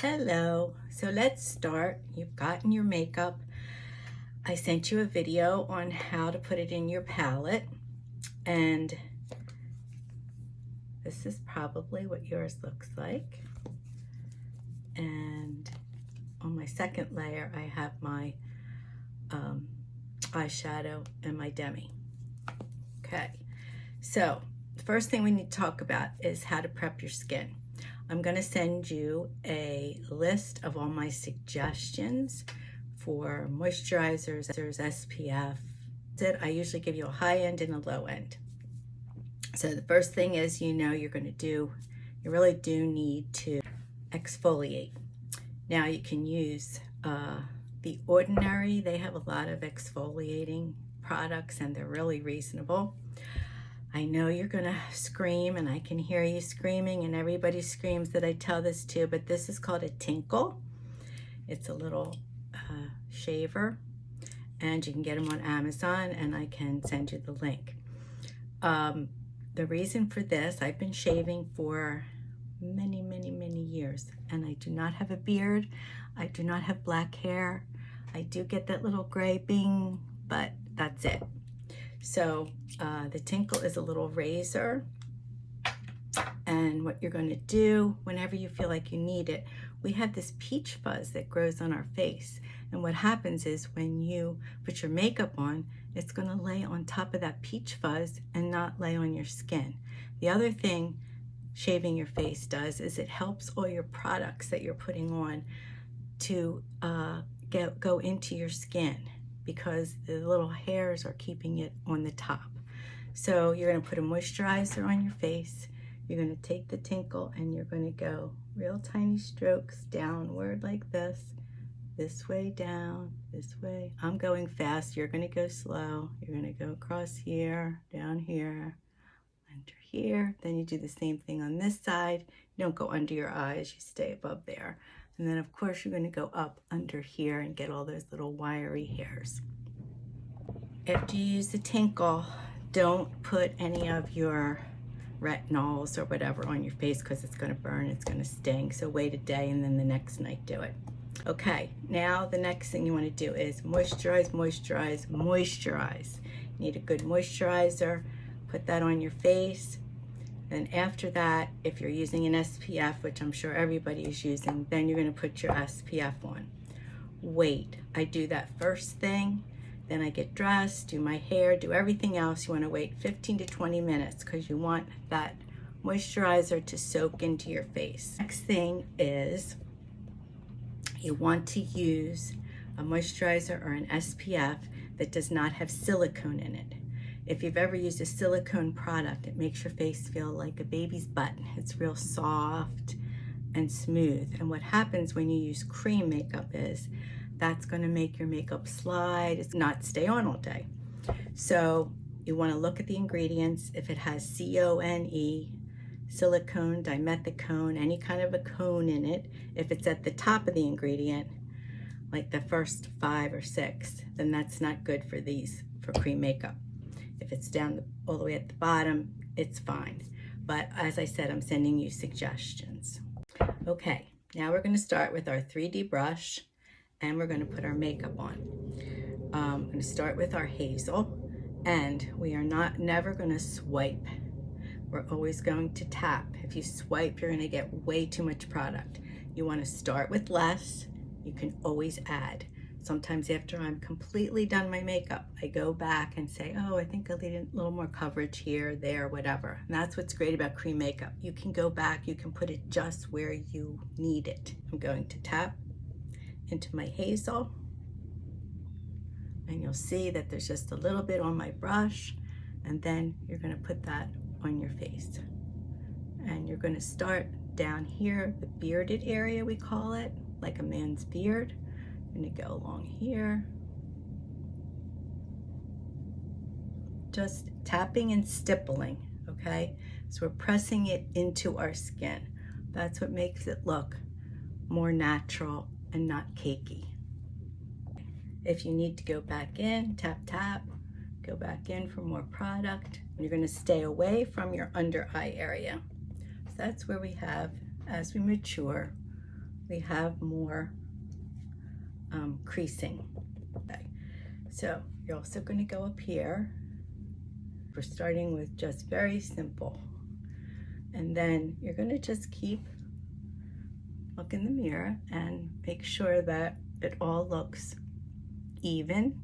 Hello. So let's start. You've gotten your makeup. I sent you a video on how to put it in your palette, and this is probably what yours looks like. And on my second layer, I have my eyeshadow and my demi. Okay, so the first thing we need to talk about is how to prep your skin. I'm going to send you a list of all my suggestions for moisturizers, SPF. I usually give you a high end and a low end. So the first thing is, you really do need to exfoliate. Now you can use The Ordinary. They have a lot of exfoliating products and they're really reasonable. I know you're gonna scream, and I can hear you screaming, and everybody screams that I tell this to, but this is called a tinkle. It's a little shaver, and you can get them on Amazon, and I can send you the link. The reason for this, I've been shaving for many, many, many years, and I do not have a beard. I do not have black hair. I do get that little gray bing, but that's it. So the tinkle is a little razor, and what you're going to do whenever you feel like you need it, we have this peach fuzz that grows on our face, and what happens is when you put your makeup on, it's going to lay on top of that peach fuzz and not lay on your skin. The other thing shaving your face does is it helps all your products that you're putting on to go into your skin, because the little hairs are keeping it on the top. So you're going to put a moisturizer on your face. You're going to take the tinkle and you're going to go real tiny strokes downward like this way down, this way. I'm going fast. You're going to go slow. You're going to go across here, down here, under here. Then you do the same thing on this side. You don't go under your eyes. You stay above there. And then, of course, you're going to go up under here and get all those little wiry hairs. After you use the tinkle, don't put any of your retinols or whatever on your face, because it's going to burn, it's going to sting. So wait a day and then the next night do it. Okay, now the next thing you want to do is moisturize, moisturize, moisturize. You need a good moisturizer. Put that on your face. Then after that, if you're using an SPF, which I'm sure everybody is using, then you're going to put your SPF on. Wait, I do that first thing, then I get dressed, do my hair, do everything else. You want to wait 15 to 20 minutes because you want that moisturizer to soak into your face. Next thing is you want to use a moisturizer or an SPF that does not have silicone in it. If you've ever used a silicone product, it makes your face feel like a baby's butt. It's real soft and smooth. And what happens when you use cream makeup is that's going to make your makeup slide. It's not stay on all day. So you want to look at the ingredients. If it has CONE, silicone, dimethicone, any kind of a cone in it, if it's at the top of the ingredient, like the first 5 or 6, then that's not good for cream makeup. If it's down all the way at the bottom, it's fine. But as I said, I'm sending you suggestions. Okay, now we're going to start with our 3D brush, and we're going to put our makeup on. I'm going to start with our hazel, and we are never going to swipe. We're always going to tap. If you swipe, you're going to get way too much product. You want to start with less. You can always add. Sometimes after I'm completely done my makeup, I go back and say, oh, I think I need a little more coverage here, there, whatever. And that's what's great about cream makeup. You can go back, you can put it just where you need it. I'm going to tap into my hazel, and you'll see that there's just a little bit on my brush, and then you're going to put that on your face. And you're going to start down here, the bearded area we call it, like a man's beard. I'm going to go along here, just tapping and stippling, okay? So we're pressing it into our skin. That's what makes it look more natural and not cakey. If you need to go back in, tap, tap, go back in for more product. You're going to stay away from your under eye area. So that's where we have, as we mature, we have more creasing. Okay. So you're also going to go up here. We're starting with just very simple. And then you're going to just keep look in the mirror and make sure that it all looks even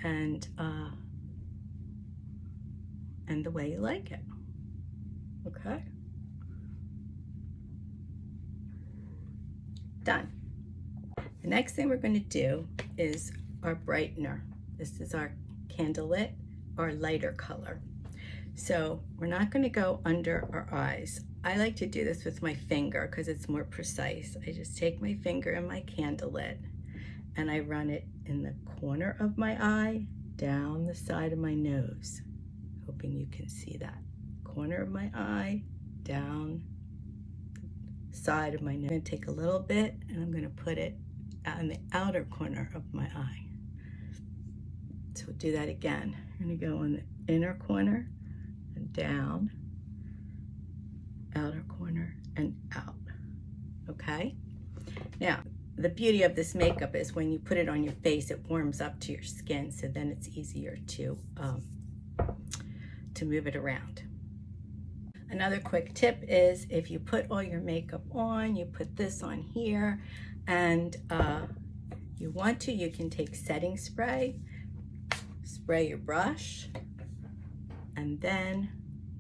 and the way you like it. Okay. Done. The next thing we're going to do is our brightener. This is our candlelit or lighter color. So we're not going to go under our eyes. I like to do this with my finger because it's more precise. I just take my finger in my candlelit and I run it in the corner of my eye, down the side of my nose. Hoping you can see that. Corner of my eye, down the side of my nose. I'm going to take a little bit and I'm going to put it in the outer corner of my eye. So we'll do that again. I'm going to go in the inner corner and down, outer corner and out. Okay? Now, the beauty of this makeup is when you put it on your face, it warms up to your skin, so then it's easier to move it around. Another quick tip is if you put all your makeup on, you put this on here, and you want to, you can take setting spray, spray your brush, and then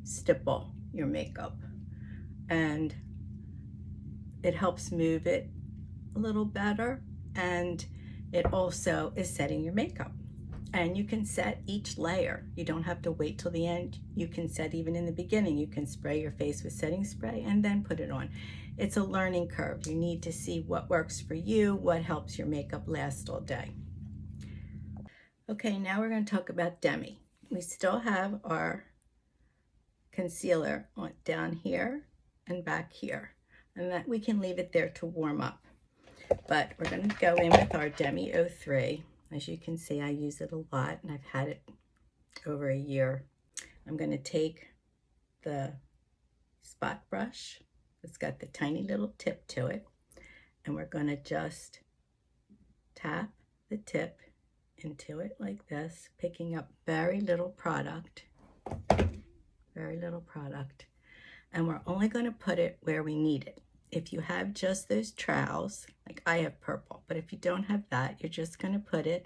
stipple your makeup. And it helps move it a little better, and it also is setting your makeup. And you can set each layer. You don't have to wait till the end. You can set even in the beginning. You can spray your face with setting spray and then put it on. It's a learning curve. You need to see what works for you, what helps your makeup last all day. Okay, now we're going to talk about Demi. We still have our concealer on down here and back here, and that we can leave it there to warm up. But we're going to go in with our Demi 03. As you can see, I use it a lot, and I've had it over a year. I'm going to take the spot brush. It's got the tiny little tip to it, and we're going to just tap the tip into it like this, picking up very little product, and we're only going to put it where we need it. If you have just those trowels, like I have purple, but if you don't have that, you're just going to put it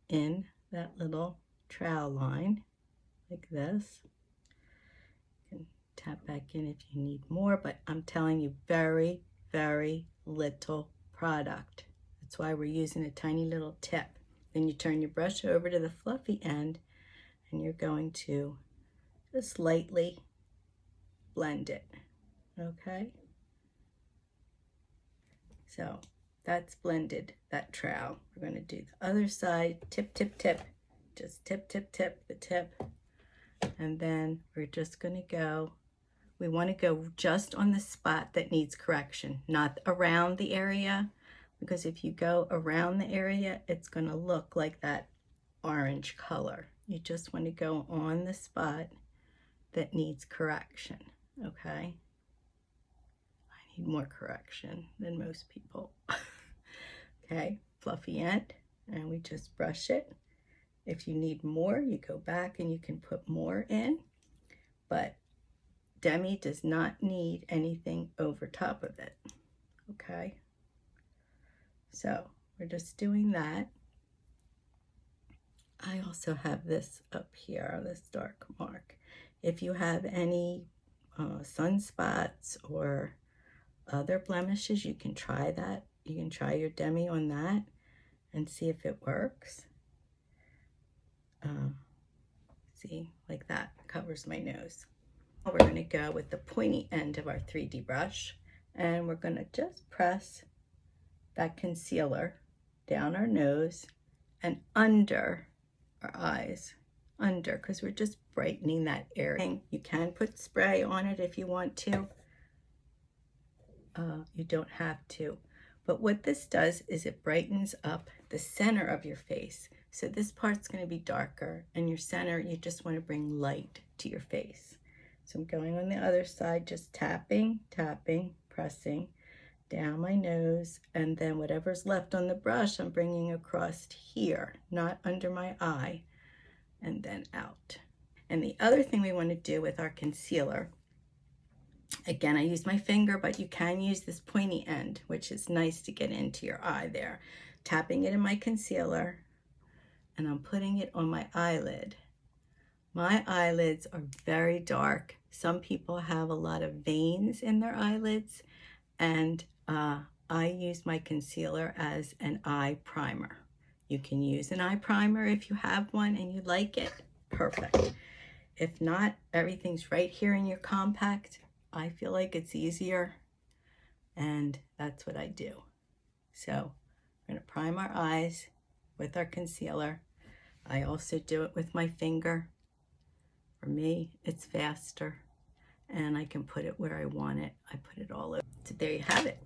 in that little trowel line like this. You can tap back in if you need more, but I'm telling you, very, very little product. That's why we're using a tiny little tip. Then you turn your brush over to the fluffy end, and you're going to just lightly blend it, okay? So that's blended, that trowel. We're going to do the other side, tip, tip, tip. Just tip, tip, tip, the tip. And then we're just going to go, we want to go just on the spot that needs correction, not around the area, because if you go around the area, it's going to look like that orange color. You just want to go on the spot that needs correction, okay? Need more correction than most people. Okay, fluffy end, and we just brush it. If you need more, you go back and you can put more in, but Demi does not need anything over top of it. Okay, so we're just doing that. I also have this up here, this dark mark. If you have any sunspots or other blemishes, you can try that. You can try your Demi on that and see if it works. See, like that covers my nose. We're going to go with the pointy end of our 3D brush, and we're going to just press that concealer down our nose and under our eyes, under, because we're just brightening that area. You can put spray on it if you want to. You don't have to, but what this does is it brightens up the center of your face. So this part's going to be darker, and your center, you just want to bring light to your face. So I'm going on the other side, just tapping, tapping, pressing down my nose, and then whatever's left on the brush, I'm bringing across here, not under my eye, and then out. And the other thing we want to do with our concealer, again, I use my finger, but you can use this pointy end, which is nice to get into your eye there. Tapping it in my concealer, and I'm putting it on my eyelid. My eyelids are very dark. Some people have a lot of veins in their eyelids, and I use my concealer as an eye primer. You can use an eye primer if you have one and you like it, perfect. If not, everything's right here in your compact. I feel like it's easier, and that's what I do. So we're gonna prime our eyes with our concealer. I also do it with my finger. For me, it's faster, and I can put it where I want it. I put it all over. So there you have it.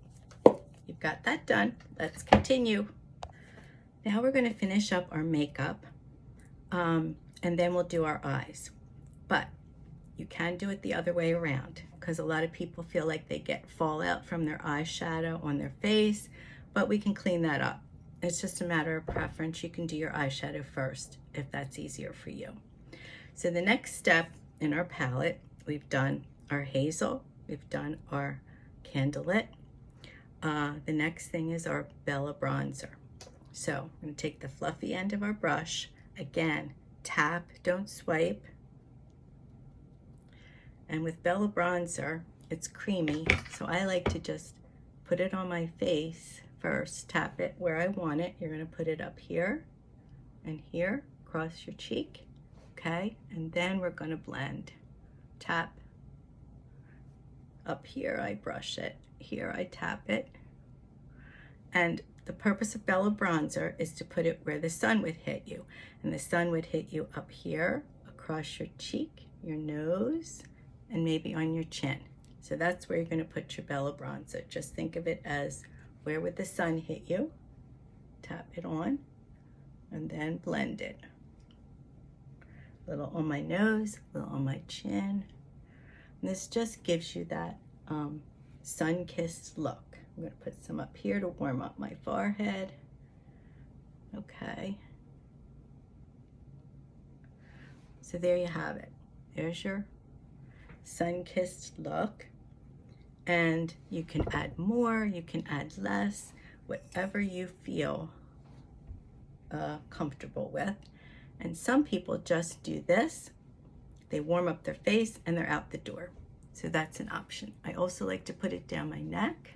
You've got that done. Let's continue. Now we're gonna finish up our makeup, and then we'll do our eyes. But you can do it the other way around, because a lot of people feel like they get fallout from their eyeshadow on their face, but we can clean that up. It's just a matter of preference. You can do your eyeshadow first if that's easier for you. So the next step in our palette, we've done our hazel, we've done our candlelit. The next thing is our Bella bronzer. So I'm going to take the fluffy end of our brush, again, tap, don't swipe. And with Bella bronzer, it's creamy, so I like to just put it on my face first, tap it where I want it. You're going to put it up here and here, across your cheek, okay? And then we're going to blend. Tap. Up here, I brush it. Here, I tap it. And the purpose of Bella bronzer is to put it where the sun would hit you. And the sun would hit you up here, across your cheek, your nose, and maybe on your chin. So that's where you're going to put your Bella bronzer. Just think of it as, where would the sun hit you? Tap it on, and then blend it. A little on my nose, a little on my chin. And this just gives you that sun-kissed look. I'm going to put some up here to warm up my forehead. Okay. So there you have it. There's your sun-kissed look. And you can add more, you can add less, whatever you feel comfortable with. And some people just do this. They warm up their face and they're out the door. So that's an option. I also like to put it down my neck,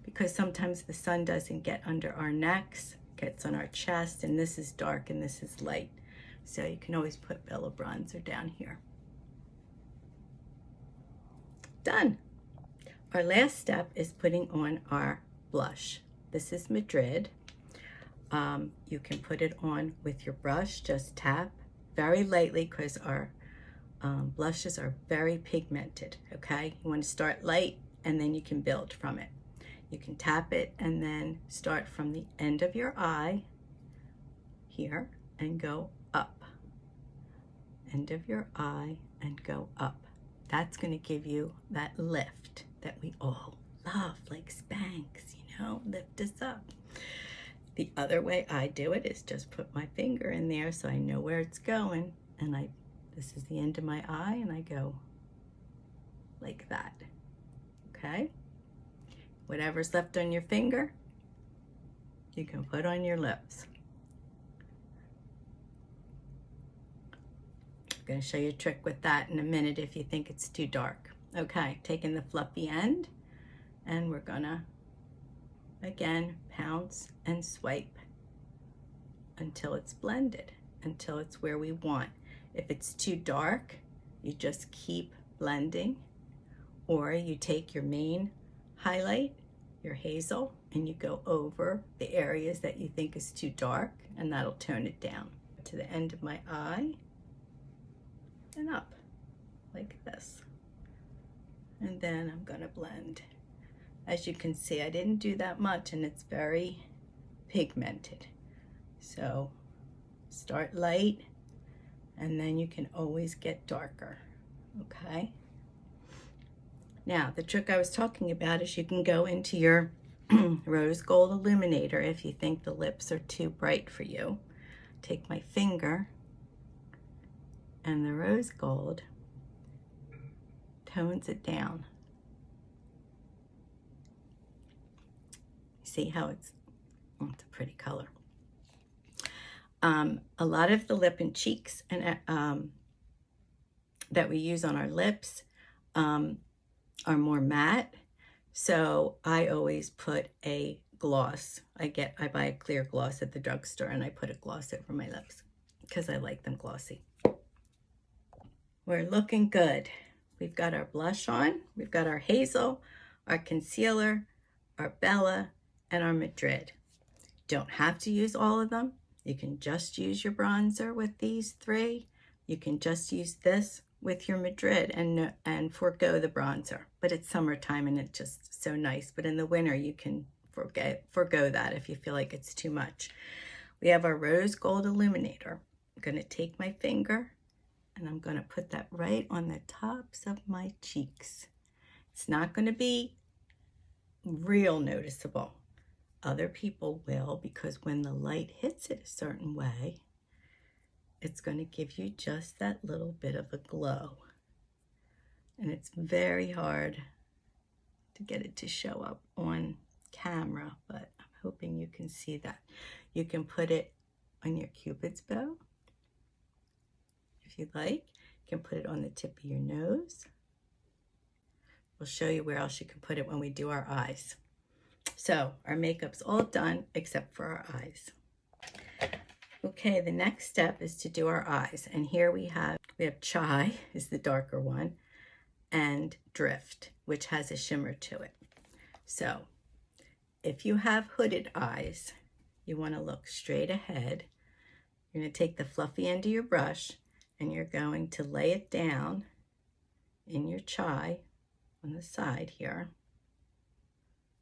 because sometimes the sun doesn't get under our necks, gets on our chest, and this is dark and this is light. So you can always put Bella bronzer down here. Done. Our last step is putting on our blush. This is Madrid. You can put it on with your brush, just tap very lightly, because our blushes are very pigmented, okay? You want to start light and then you can build from it. You can tap it and then start from the end of your eye here and go up. End of your eye and go up. That's going to give you that lift that we all love, like Spanx, you know, lift us up. The other way I do it is just put my finger in there so I know where it's going, and this is the end of my eye, and I go like that, okay? Whatever's left on your finger, you can put on your lips. I'm going to show you a trick with that in a minute if you think it's too dark. Okay, taking the fluffy end, and we're gonna, again, pounce and swipe until it's blended, until it's where we want. If it's too dark, you just keep blending, or you take your main highlight, your hazel, and you go over the areas that you think is too dark, and that'll tone it down to the end of my eye and up like this. And then I'm gonna blend. As you can see, I didn't do that much, and it's very pigmented. So start light, and then you can always get darker, okay? Now, the trick I was talking about is you can go into your rose gold illuminator if you think the lips are too bright for you. Take my finger, and the rose gold tones it down. See how it's a pretty color. A lot of the lip and cheeks and that we use on our lips are more matte, so I always put a gloss. I buy a clear gloss at the drugstore, and I put a gloss over my lips because I like them glossy. We're looking good. We've got our blush on, we've got our hazel, our concealer, our Bella, and our Madrid. Don't have to use all of them. You can just use your bronzer with these three. You can just use this with your Madrid and forego the bronzer. But it's summertime and it's just so nice. But in the winter, you can forego that if you feel like it's too much. We have our rose gold illuminator. I'm going to take my finger and I'm going to put that right on the tops of my cheeks. It's not going to be real noticeable. Other people will, because when the light hits it a certain way, it's going to give you just that little bit of a glow. And it's very hard to get it to show up on camera, but I'm hoping you can see that. You can put it on your Cupid's bow if you'd like. You can put it on the tip of your nose. We'll show you where else you can put it when we do our eyes. So our makeup's all done except for our eyes. Okay, the next step is to do our eyes. And here we have Chai is the darker one, and Drift, which has a shimmer to it. So if you have hooded eyes, you want to look straight ahead. You're going to take the fluffy end of your brush and you're going to lay it down in your Chai on the side here.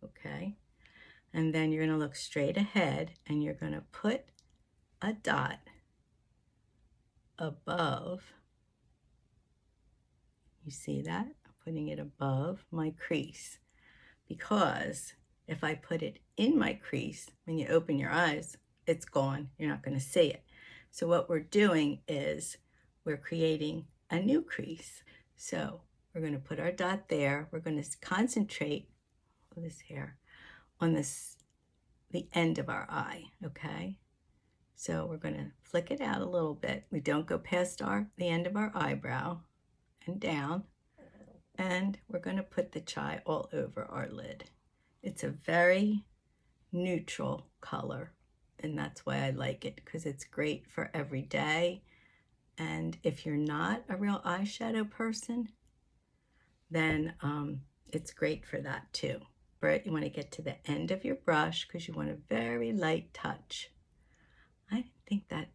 Okay, and then you're going to look straight ahead and you're going to put a dot above. You see that? I'm putting it above my crease, because if I put it in my crease, when you open your eyes, it's gone. You're not going to see it. So what we're doing is we're creating a new crease. So we're going to put our dot there. We're going to concentrate with this hair on the end of our eye, okay? So we're going to flick it out a little bit. We don't go past the end of our eyebrow and down. And we're going to put the Chai all over our lid. It's a very neutral color, and that's why I like it, because it's great for every day. And if you're not a real eyeshadow person, then it's great for that too. But you want to get to the end of your brush because you want a very light touch. I didn't think that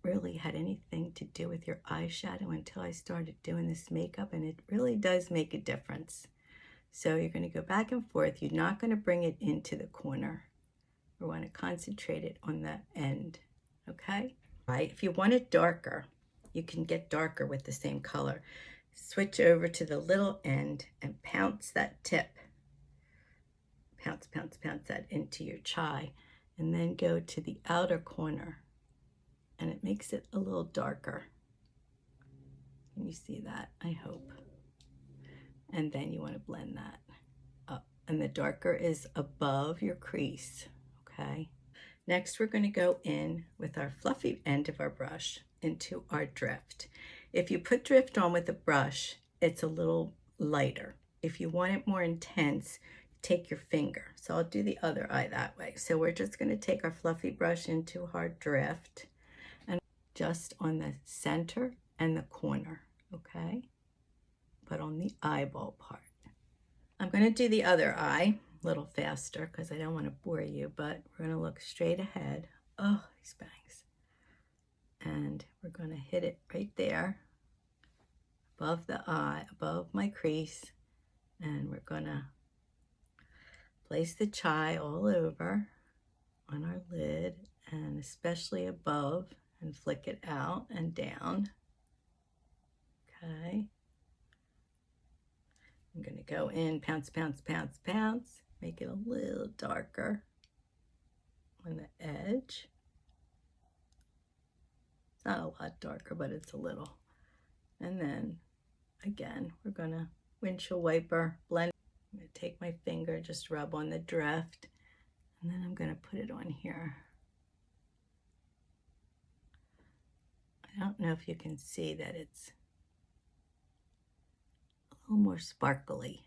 really had anything to do with your eyeshadow until I started doing this makeup, and it really does make a difference. So you're going to go back and forth. You're not going to bring it into the corner. We want to concentrate it on the end, okay? Right. If you want it darker, you can get darker with the same color. Switch over to the little end and pounce that tip. Pounce that into your Chai, and then go to the outer corner, and it makes it a little darker. Can you see that? I hope. And then you want to blend that up, and the darker is above your crease, okay? Next, we're going to go in with our fluffy end of our brush into our Drift. If you put Drift on with a brush, it's a little lighter. If you want it more intense, take your finger. So I'll do the other eye that way. So we're just going to take our fluffy brush into our Drift and just on the center and the corner, okay? But on the eyeball part. I'm going to do the other eye a little faster because I don't want to bore you, but we're going to look straight ahead. Oh, these bangs. And we're going to hit it right there above the eye, above my crease, and we're going to place the Chai all over on our lid, and especially above, and flick it out and down. Okay. I'm going to go in, pounce, pounce, pounce, pounce, make it a little darker on the edge. It's not a lot darker, but it's a little. And then again, we're going to windshield wiper blend. I'm going to take my finger, just rub on the drift, and then I'm going to put it on here. I don't know if you can see that it's a little more sparkly.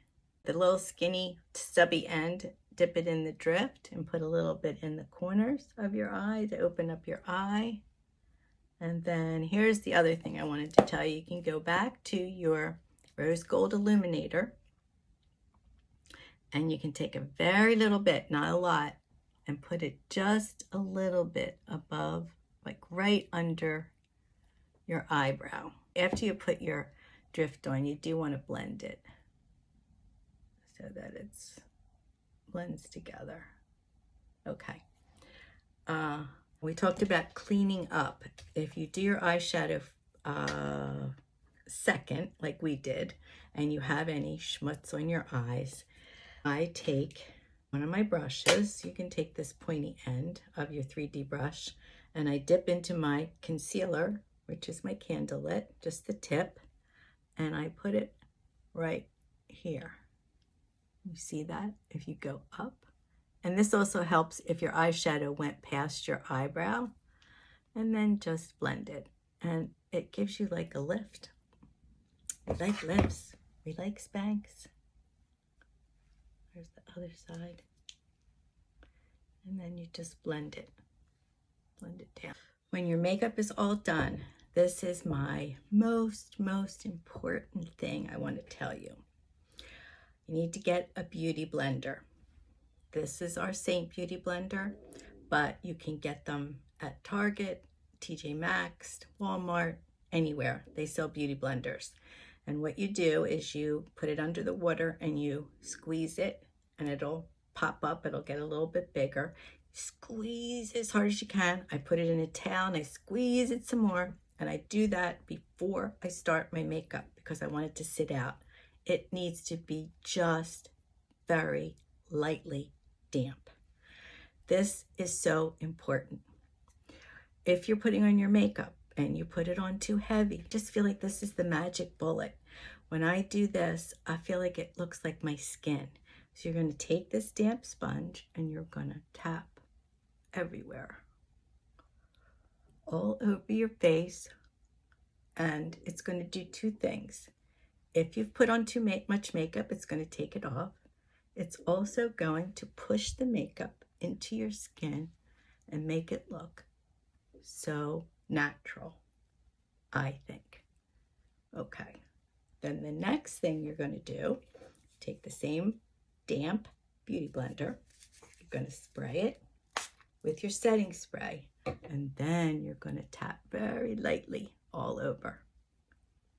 The little skinny stubby end, dip it in the drift and put a little bit in the corners of your eye to open up your eye. And then here's the other thing I wanted to tell you. You can go back to your rose gold illuminator and you can take a very little bit, not a lot, and put it just a little bit above, like right under your eyebrow. After you put your drift on, you do want to blend it so that it's blends together. Okay. We talked about cleaning up. If you do your eyeshadow second, like we did, and you have any schmutz on your eyes, I take one of my brushes. You can take this pointy end of your 3D brush, and I dip into my concealer, which is my candle lit, just the tip, and I put it right here. You see that? If you go up. And this also helps if your eyeshadow went past your eyebrow, and then just blend it. And it gives you like a lift. We like lifts. We like Spanx. There's the other side. And then you just blend it. Blend it down. When your makeup is all done, this is my most important thing I want to tell you. You need to get a beauty blender. This is our Seint beauty blender, but you can get them at Target, TJ Maxx, Walmart, anywhere. They sell beauty blenders. And what you do is you put it under the water and you squeeze it and it'll pop up. It'll get a little bit bigger. Squeeze as hard as you can. I put it in a towel and I squeeze it some more. And I do that before I start my makeup because I want it to sit out. It needs to be just very lightly damp. This is so important. If you're putting on your makeup and you put it on too heavy, just feel like this is the magic bullet. When I do this, I feel like it looks like my skin. So you're going to take this damp sponge and you're going to tap everywhere, all over your face, and it's going to do two things. If you've put on too much makeup, it's going to take it off. It's also going to push the makeup into your skin and make it look so natural, I think. Okay, then the next thing you're going to do, take the same damp beauty blender, you're going to spray it with your setting spray, and then you're going to tap very lightly all over.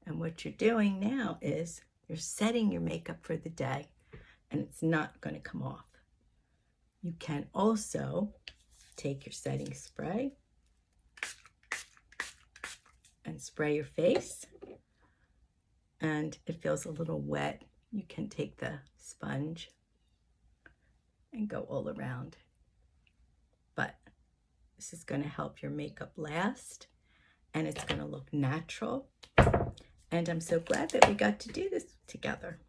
And what you're doing now is you're setting your makeup for the day, and it's not going to come off. You can also take your setting spray and spray your face, and it feels a little wet. You can take the sponge and go all around. But this is going to help your makeup last, and it's going to look natural. And I'm so glad that we got to do this together.